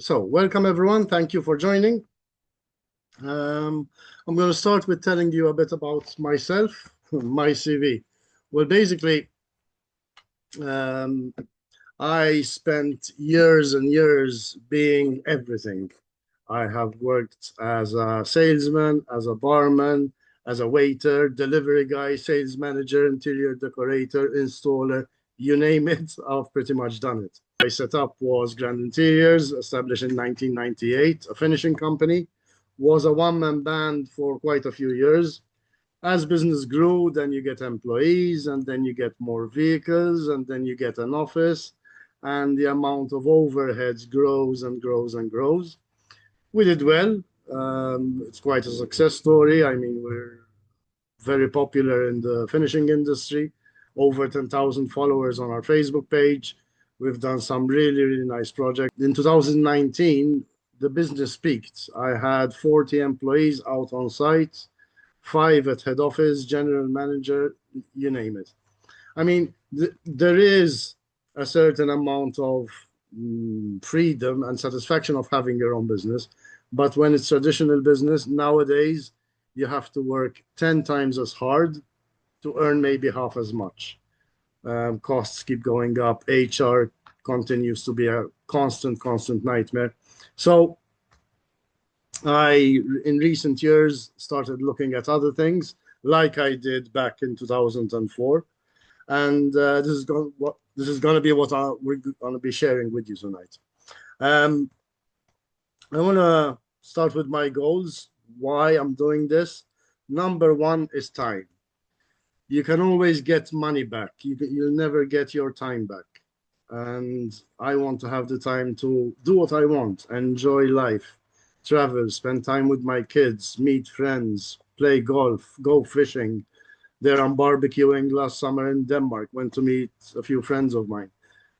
So, welcome everyone. Thank you for joining. Um, I'm going to start with telling you a bit about myself, my CV. Well, basically, um, I spent years and years being everything. I have worked as a salesman, as a barman, as a waiter, delivery guy, sales manager, interior decorator, installer, you name it, I've pretty much done it. My setup was Grand Interiors, established in 1998, a finishing company, was a one-man band for quite a few years. As business grew, then you get employees, and then you get more vehicles, and then you get an office, and the amount of overheads grows and grows and grows. We did well. It's quite a success story. I mean, we're very popular in the finishing industry, over 10,000 followers on our Facebook page. We've done some really, really nice projects. In 2019, the business peaked. I had 40 employees out on site, five at head office, general manager, you name it. I mean, there is a certain amount of freedom and satisfaction of having your own business. But when it's traditional business, nowadays, you have to work 10 times as hard to earn maybe half as much. Costs keep going up. HR continues to be a constant nightmare. So in recent years, started looking at other things like I did back in 2004, and this is going to be what we're going to be sharing with you tonight. Um, I want to start with my goals. Why I'm doing this? Number one is time. You can always get money back. You'll never get your time back. And I want to have the time to do what I want, enjoy life, travel, spend time with my kids, meet friends, play golf, go fishing. There I'm barbecuing last summer in Denmark. Went to meet a few friends of mine.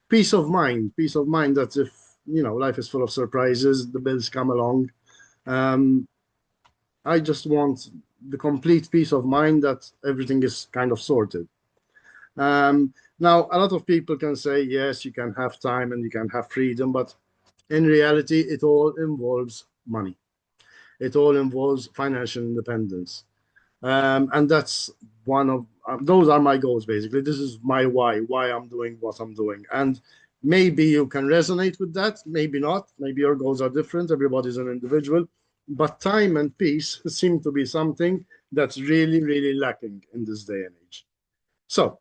Peace of mind that if, life is full of surprises, the bills come along. Um, I just want the complete peace of mind that everything is kind of sorted. Now, a lot of people can say, yes, you can have time and you can have freedom, but in reality, it all involves money. It all involves financial independence. And that's one of those are my goals, basically. This is my why I'm doing what I'm doing. And maybe you can resonate with that, maybe not. Maybe your goals are different. Everybody's an individual. But time and peace seem to be something that's really, really lacking in this day and age. So,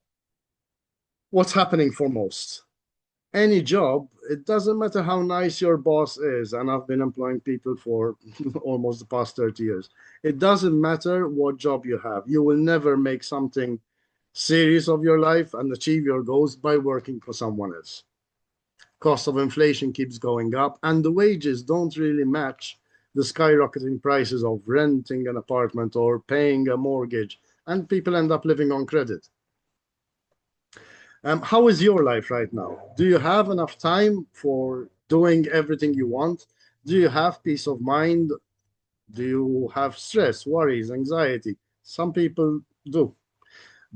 what's happening for most? Any job, it doesn't matter how nice your boss is, and I've been employing people for almost the past 30 years. It doesn't matter what job you have. You will never make something serious of your life and achieve your goals by working for someone else. Cost of inflation keeps going up, and the wages don't really match the skyrocketing prices of renting an apartment or paying a mortgage, and people end up living on credit. How is your life right now? Do you have enough time for doing everything you want? Do you have peace of mind? Do you have stress, worries, anxiety? Some people do.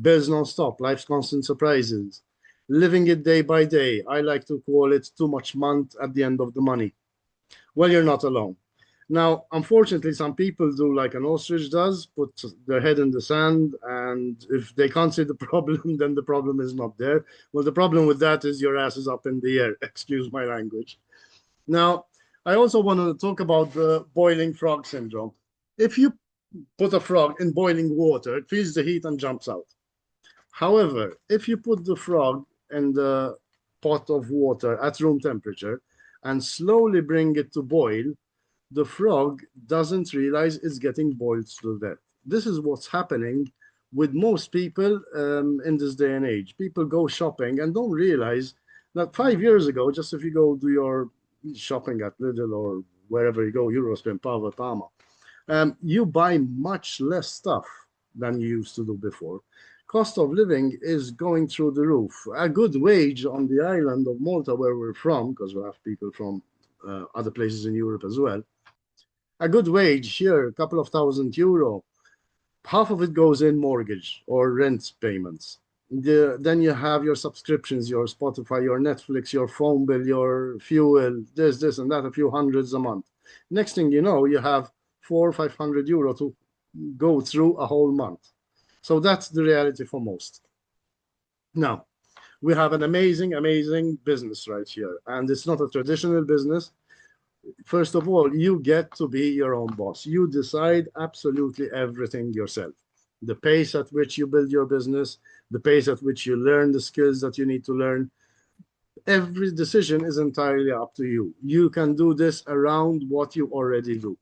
Bills non-stop, life's constant surprises. Living it day by day. I like to call it too much month at the end of the money. Well, you're not alone. Now, unfortunately, some people do like an ostrich does, put their head in the sand, and if they can't see the problem, then the problem is not there. Well, the problem with that is your ass is up in the air. Excuse my language. Now, I also want to talk about the boiling frog syndrome. If you put a frog in boiling water, it feels the heat and jumps out. However, if you put the frog in the pot of water at room temperature and slowly bring it to boil, the frog doesn't realize it's getting boiled to death. This is what's happening with most people in this day and age. People go shopping and don't realize that 5 years ago, just if you go do your shopping at Lidl or wherever you go, Eurospin, Power, Pama, you buy much less stuff than you used to do before. Cost of living is going through the roof. A good wage on the island of Malta, where we're from, because we have people from other places in Europe as well, a good wage here, a couple of €1,000, half of it goes in mortgage or rent payments. Then you have your subscriptions, your Spotify, your Netflix, your phone bill, your fuel, this and that, a few hundreds a month. Next thing you know, you have 400 or 500 euro to go through a whole month. So that's the reality for most. Now, we have an amazing, amazing business right here. And it's not a traditional business. First of all, you get to be your own boss. You decide absolutely everything yourself. The pace at which you build your business, the pace at which you learn the skills that you need to learn. Every decision is entirely up to you. You can do this around what you already do.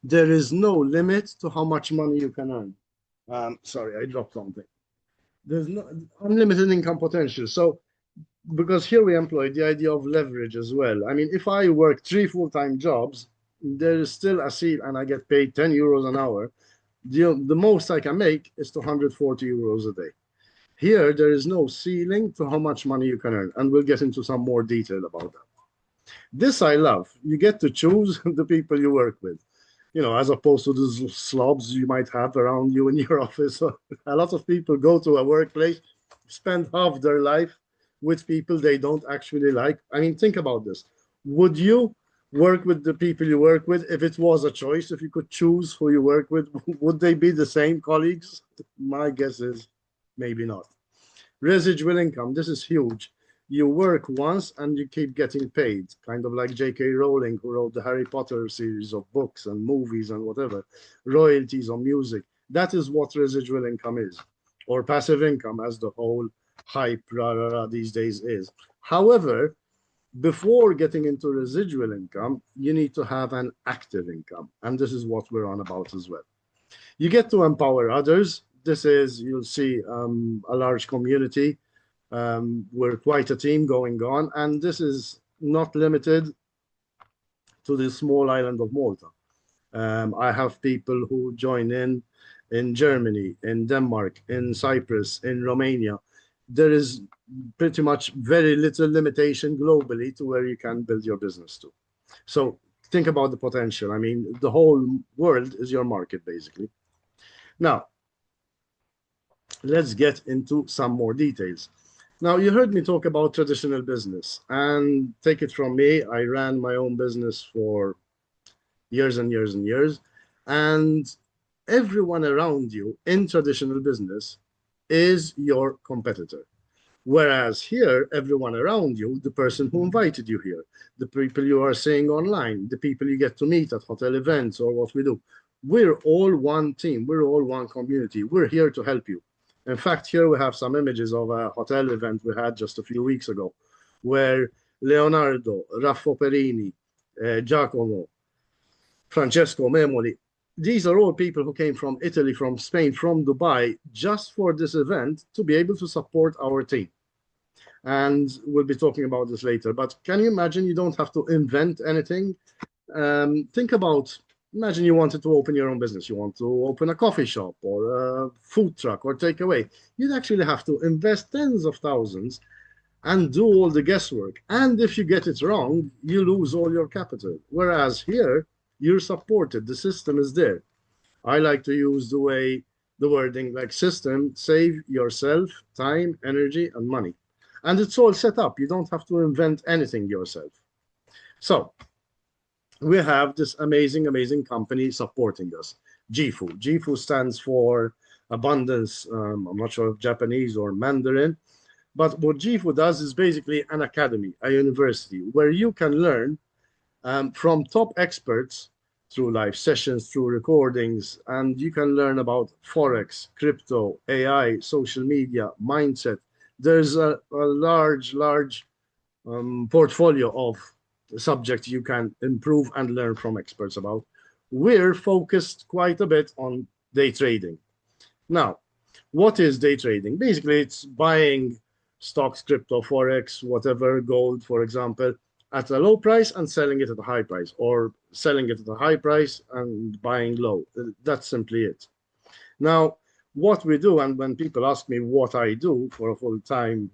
There is no limit to how much money you can earn. Sorry, I dropped something. There's no unlimited income potential. So, because here we employ the idea of leverage as well. I mean, if I work 3 full-time jobs, there is still a seat and I get paid 10 euros an hour. The most I can make is 240 euros a day. Here, there is no ceiling to how much money you can earn, and we'll get into some more detail about that. This I love. You get to choose the people you work with, as opposed to the slobs you might have around you in your office. A lot of people go to a workplace, spend half their life with people they don't actually like. I mean, think about this. Would you work with the people you work with if it was a choice, if you could choose who you work with? Would they be the same colleagues? My guess is maybe not. Residual income, this is huge. You work once and you keep getting paid, kind of like J.K. Rowling, who wrote the Harry Potter series of books and movies and whatever, royalties on music. That is what residual income is, or passive income, as the whole hype these days is. However, before getting into residual income, you need to have an active income. And this is what we're on about as well. You get to empower others. This is, you'll see a large community. We're quite a team going on. And this is not limited to the small island of Malta. I have people who join in Germany, in Denmark, in Cyprus, in Romania. There is pretty much very little limitation globally to where you can build your business to. So think about the potential. I mean, the whole world is your market, basically. Now, let's get into some more details. Now, you heard me talk about traditional business, and take it from me, I ran my own business for years and years and years, and everyone around you in traditional business is your competitor. Whereas here, everyone around you, the person who invited you here, the people you are seeing online, the people you get to meet at hotel events or what we do, we're all one team. We're all one community. We're here to help you. In fact, here we have some images of a hotel event we had just a few weeks ago, where Leonardo, Raffo Perini, Giacomo, Francesco Memoli, these are all people who came from Italy, from Spain, from Dubai, just for this event to be able to support our team. And we'll be talking about this later. But can you imagine you don't have to invent anything? Think about, imagine you wanted to open your own business. You want to open a coffee shop or a food truck or takeaway. You'd actually have to invest tens of thousands and do all the guesswork. And if you get it wrong, you lose all your capital. Whereas here, you're supported. The system is there. I like to use the wording like system, save yourself time, energy, and money. And it's all set up. You don't have to invent anything yourself. So we have this amazing, amazing company supporting us. Gifu. Gifu stands for abundance. I'm not sure if Japanese or Mandarin. But what Gifu does is basically an academy, a university, where you can learn from top experts through live sessions, through recordings, and you can learn about Forex, crypto, AI, social media, mindset. There's a large portfolio of subjects you can improve and learn from experts about. We're focused quite a bit on day trading. Now, what is day trading? Basically, it's buying stocks, crypto, Forex, whatever, gold, for example, at a low price and selling it at a high price, or selling it at a high price and buying low. That's simply it. Now, what we do, and when people ask me what I do for a full-time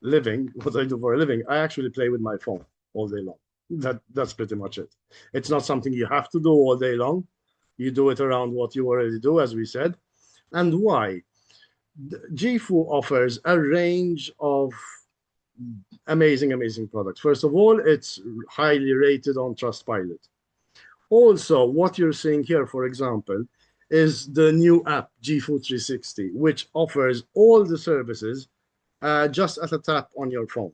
living, what I do for a living, I actually play with my phone all day long. That's pretty much it. It's not something you have to do all day long. You do it around what you already do, as we said. And why? GFU offers a range of amazing products. First of all, it's highly rated on Trustpilot. Also, what you're seeing here, for example, is the new app, GFU 360, which offers all the services just at a tap on your phone.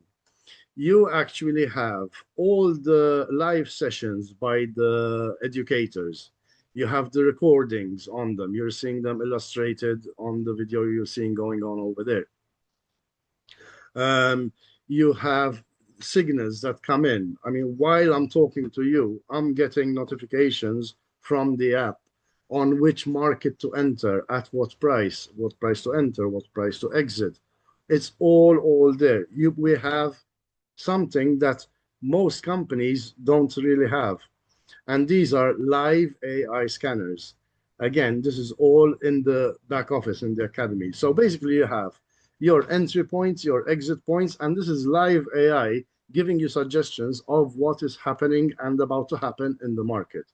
You actually have all the live sessions by the educators. You have the recordings on them. You're seeing them illustrated on the video you're seeing going on over there. You have signals that come in. I mean, while I'm talking to you, I'm getting notifications from the app on which market to enter, at what price to enter, what price to exit. It's all there. We have something that most companies don't really have. And these are live AI scanners. Again, this is all in the back office in the academy. So basically you have your entry points, your exit points, and this is live AI giving you suggestions of what is happening and about to happen in the market.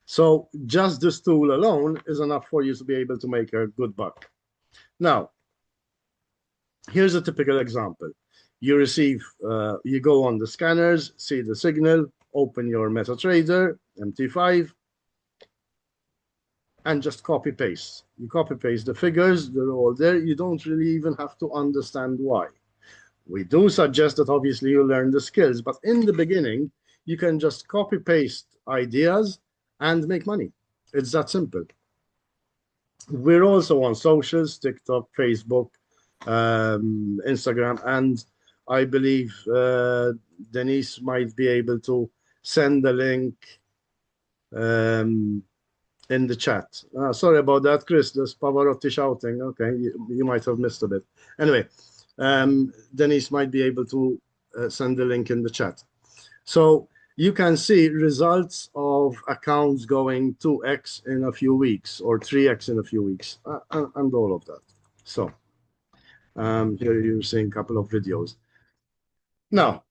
So just this tool alone is enough for you to be able to make a good buck. Now, here's a typical example. You receive, you go on the scanners, see the signal, open your MetaTrader, MT5, and just copy paste. You copy paste the figures, they're all there. You don't really even have to understand why. We do suggest that obviously you learn the skills, but in the beginning, you can just copy paste ideas and make money. It's that simple. We're also on socials, TikTok, Facebook, Instagram, and I believe Denise might be able to send the link in the chat. Sorry about that, Chris. There's Pavarotti shouting. Okay, you might have missed a bit. Anyway, Denise might be able to send the link in the chat. So you can see results of accounts going 2x in a few weeks or 3x in a few weeks and all of that. So here you're seeing a couple of videos. Now,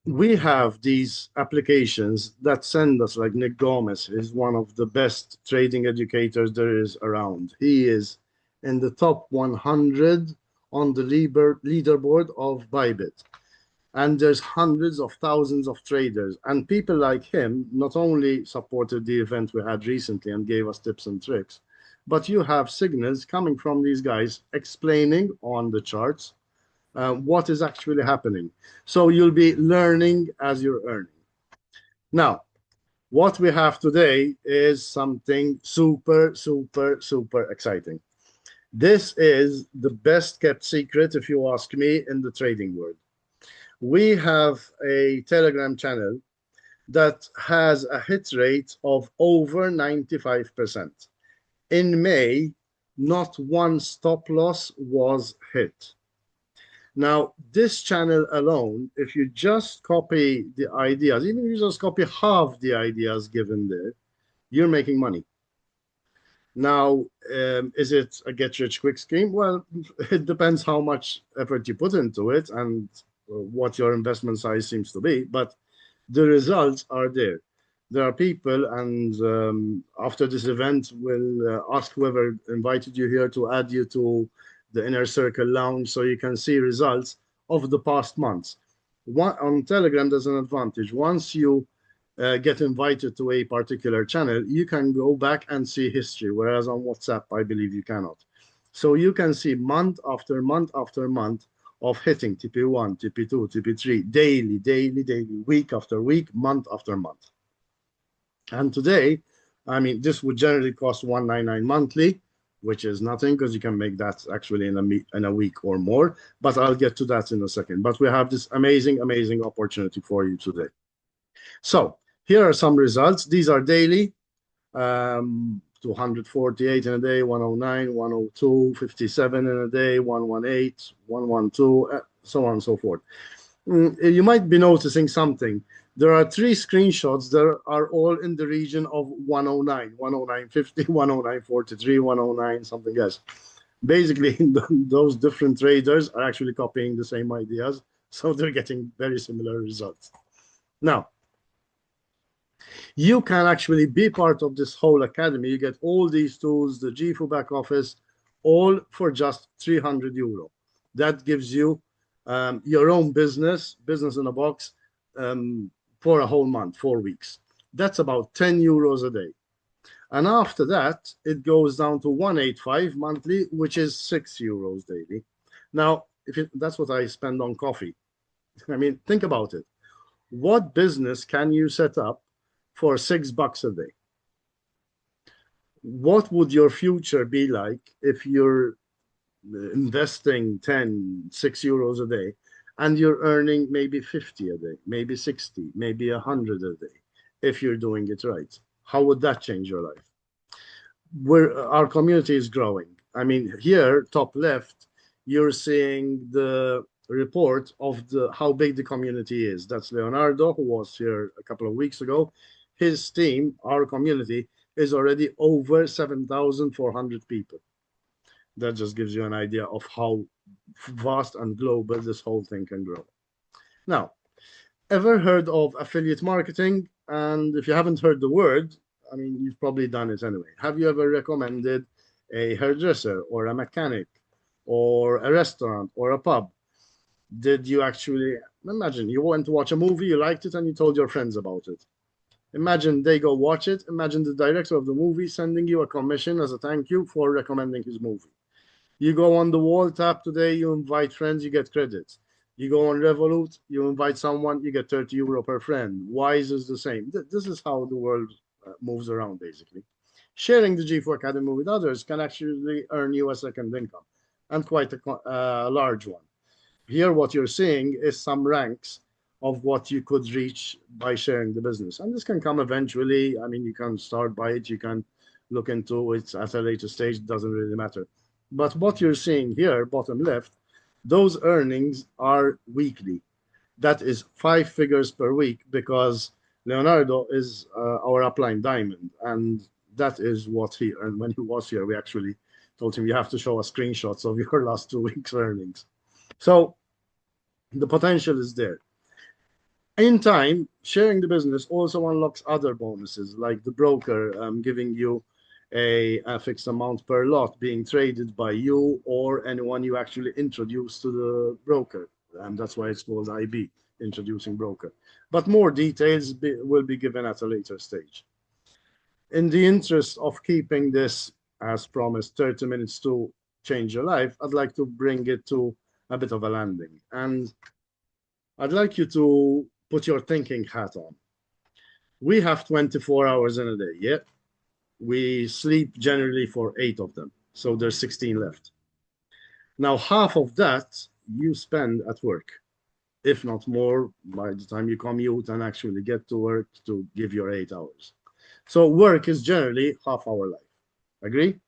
we have these applications that send us, like Nick Gomez is one of the best trading educators there is around. He is in the top 100 on the leaderboard of Bybit. And there's hundreds of thousands of traders. And people like him not only supported the event we had recently and gave us tips and tricks, but you have signals coming from these guys explaining on the charts what is actually happening. So you'll be learning as you're earning. Now, what we have today is something super exciting. This is the best kept secret, if you ask me, in the trading world. We have a Telegram channel that has a hit rate of over 95%. In May, not one stop loss was hit. Now, this channel alone, if you just copy the ideas, even if you just copy half the ideas given there, you're making money. Now, is it a get-rich-quick scheme? Well, it depends how much effort you put into it and what your investment size seems to be, but the results are there. There are people, and after this event, we'll ask whoever invited you here to add you to the Inner Circle Lounge so you can see results of the past months. On Telegram, there's an advantage. Once you get invited to a particular channel, you can go back and see history, whereas on WhatsApp, I believe you cannot. So you can see month after month after month of hitting TP1, TP2, TP3, daily, week after week, month after month. And today, I mean, this would generally cost $199 monthly, which is nothing because you can make that actually in a week or more. But I'll get to that in a second. But we have this amazing opportunity for you today. So here are some results. These are daily. 248 in a day, 109, 102, 57 in a day, 118, 112, so on and so forth. You might be noticing something. There are 3 screenshots that are all in the region of 109, 109.50, 109.43, 109, something else. Basically, those different traders are actually copying the same ideas, so they're getting very similar results. Now, You can actually be part of this whole academy. You get all these tools, the GFU back office, all for just €300. That gives you your own business in a box, for a whole month, 4 weeks. That's about €10 a day. And after that, it goes down to 185 monthly, which is €6 daily. Now, that's what I spend on coffee. I mean, think about it. What business can you set up for $6 a day? What would your future be like if you're investing 10, €6 a day, and you're earning maybe 50 a day, maybe 60, maybe 100 a day, if you're doing it right? How would that change your life? Our community is growing. I mean, here, top left, you're seeing the report of how big the community is. That's Leonardo, who was here a couple of weeks ago. His team, our community, is already over 7,400 people. That just gives you an idea of how vast and global this whole thing can grow. Now, ever heard of affiliate marketing? And if you haven't heard the word, I mean, you've probably done it anyway. Have you ever recommended a hairdresser or a mechanic or a restaurant or a pub? Did you actually imagine you went to watch a movie, you liked it, and you told your friends about it? Imagine they go watch it. Imagine the director of the movie sending you a commission as a thank you for recommending his movie. You go on the wall tap today, you invite friends, you get credits. You go on Revolut, you invite someone, you get €30 per friend. Wise is the same. This is how the world moves around, basically. Sharing the G4 Academy with others can actually earn you a second income, and quite a large one. Here, what you're seeing is some ranks of what you could reach by sharing the business. And this can come eventually. I mean, you can start by it, you can look into it at a later stage, it doesn't really matter. But what you're seeing here, bottom left, those earnings are weekly. That is 5 figures per week, because Leonardo is our upline diamond. And that is what he earned when he was here. We actually told him, you have to show us screenshots of your last 2 weeks' earnings. So the potential is there. In time, sharing the business also unlocks other bonuses, like the broker giving you a fixed amount per lot being traded by you or anyone you actually introduce to the broker. And that's why it's called IB, introducing broker. But more details will be given at a later stage. In the interest of keeping this, as promised, 30 minutes to change your life, I'd like to bring it to a bit of a landing. And I'd like you to put your thinking hat on. We have 24 hours in a day, yeah? We sleep generally for 8 of them, so there's 16 left. Now, half of that you spend at work, if not more, by the time you commute and actually get to work to give your 8 hours. So work is generally half our life. Agree?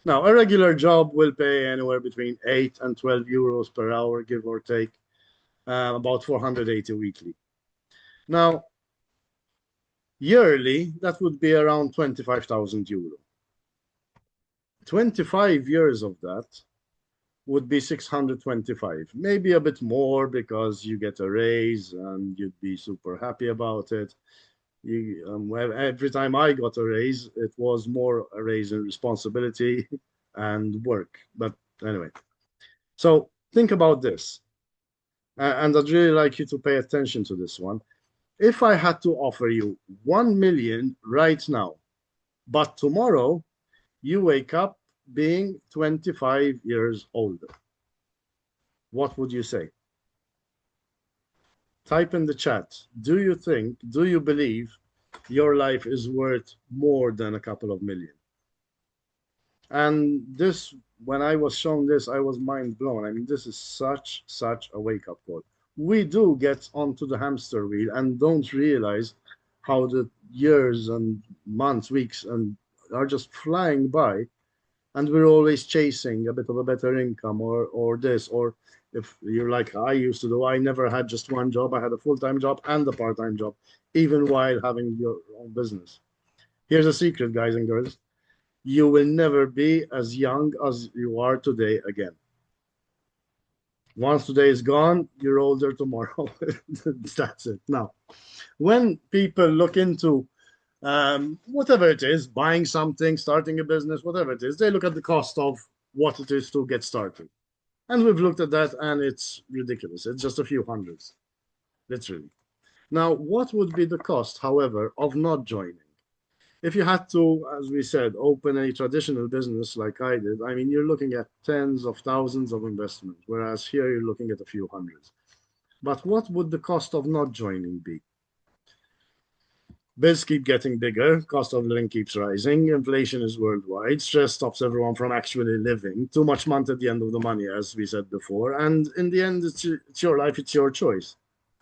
Now, a regular job will pay anywhere between 8 and €12 per hour, give or take, about 480 weekly. Now, yearly, that would be around €25,000. 25 years of that would be 625, maybe a bit more because you get a raise and you'd be super happy about it. Every time I got a raise, it was more a raise in responsibility and work. But anyway, so think about this. And I'd really like you to pay attention to this one. If I had to offer you 1 million right now, but tomorrow you wake up being 25 years older, what would you say? Type in the chat. Do you believe your life is worth more than a couple of million? And this, when I was shown this, I was mind blown. I mean, this is such a wake-up call. We do get onto the hamster wheel and don't realize how the years and months, weeks, and are just flying by, and we're always chasing a bit of a better income or this, or if you're like I used to do, I never had just one job. I had a full-time job and a part-time job, even while having your own business. Here's a secret, guys and girls. You will never be as young as you are today again. Once today is gone, you're older tomorrow. That's it. Now, when people look into whatever it is, buying something, starting a business, whatever it is, they look at the cost of what it is to get started. And we've looked at that, and it's ridiculous. It's just a few hundreds, literally. Now, what would be the cost, however, of not joining? If you had to, as we said, open a traditional business like I did, I mean, you're looking at tens of thousands of investment, whereas here you're looking at a few hundreds. But what would the cost of not joining be? Bills keep getting bigger, cost of living keeps rising, inflation is worldwide, stress stops everyone from actually living, too much month at the end of the money, as we said before, and in the end, it's your life, it's your choice.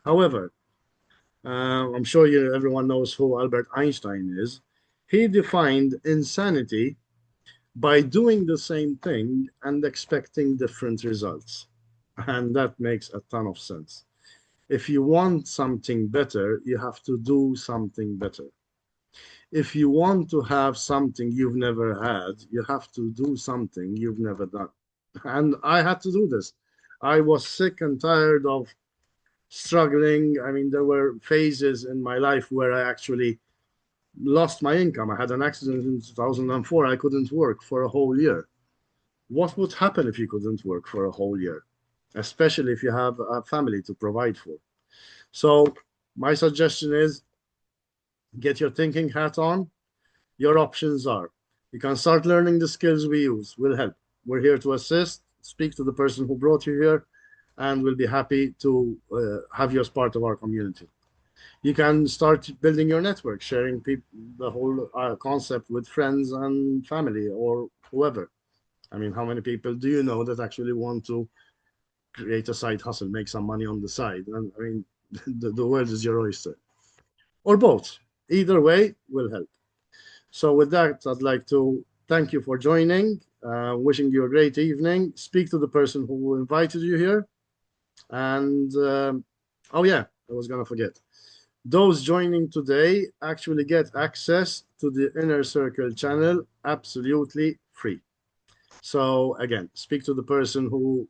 However, I'm sure everyone knows who Albert Einstein is. He defined insanity by doing the same thing and expecting different results. And that makes a ton of sense. If you want something better, you have to do something better. If you want to have something you've never had, you have to do something you've never done. And I had to do this. I was sick and tired of struggling. I mean, there were phases in my life where I actually lost my income. I had an accident in 2004. I couldn't work for a whole year. What would happen if you couldn't work for a whole year, especially if you have a family to provide for? So, my suggestion is get your thinking hat on. Your options are you can start learning the skills we use, will help. We're here to assist. Speak to the person who brought you here, and we'll be happy to have you as part of our community. You can start building your network, sharing the whole concept with friends and family or whoever. I mean, how many people do you know that actually want to create a side hustle, make some money on the side? And I mean, the world is your oyster, or both. Either way will help. So, with that, I'd like to thank you for joining. Wishing you a great evening. Speak to the person who invited you here. And oh, yeah, I was going to forget. Those joining today actually get access to the Inner Circle channel absolutely free. So, again, speak to the person who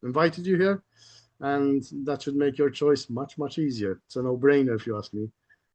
invited you here, and that should make your choice much, much easier. It's a no brainer if you ask me.